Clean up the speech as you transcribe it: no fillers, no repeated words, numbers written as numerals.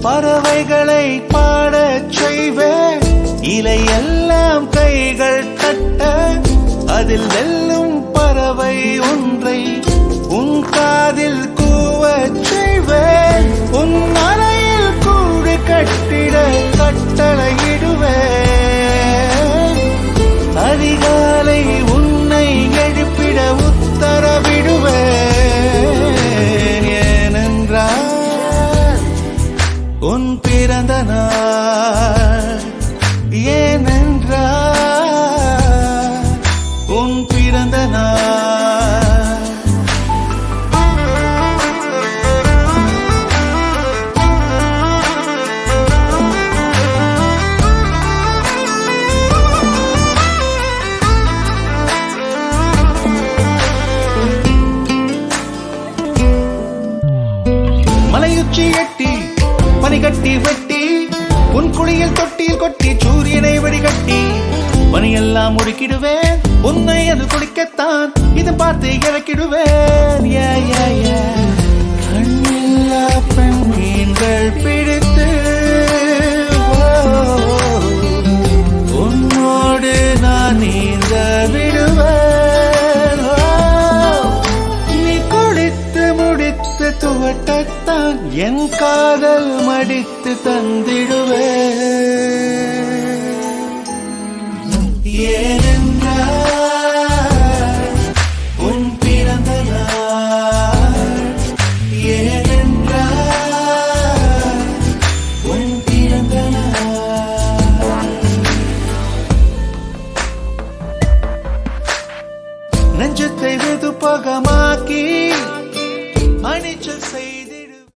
பறவைகளை பாடச் செய்வேன், இலையெல்லாம் கைகள் தட்ட, அதில் வெல்லும் பறவை ஒன்றை உன் காதில் கூவச் செய்வேன். உன் அறையில் கூடு கட்டிட கட்டளையிடுவேன். அதிகாலை உன்னை எழுப்பிட உத்தரவிடுவேன். ஏனென்றால் உன் பிறந்த நாள், ஏனென்றால் உன் பிறந்த நாள். மலையுச்சி எட்டி பனிகட்டி வெட்டி உன் குளியல் தொட்டியில் கொட்டி சூரியனை வடிகட்டி பனியெல்லாம் முடுக்கிடுவேன். உன்னை அது குளிக்கத்தான் இது பார்த்து இறக்கிடுவேன். கண்ணில்லா பெண் மீன்கள் பிடித்து உன்னோடு நான் நீந்த விடுவேன். நீ குளித்து முடித்து துவட்டத்தான் என் காதல் மடித்து தந்திடுவேன். ஏனென்றால் உன் பிறந்த நாள், ஏனென்றால் உன் பிறந்த நாள். நெஞ்சத்தை வெதுப்பகமாக்கி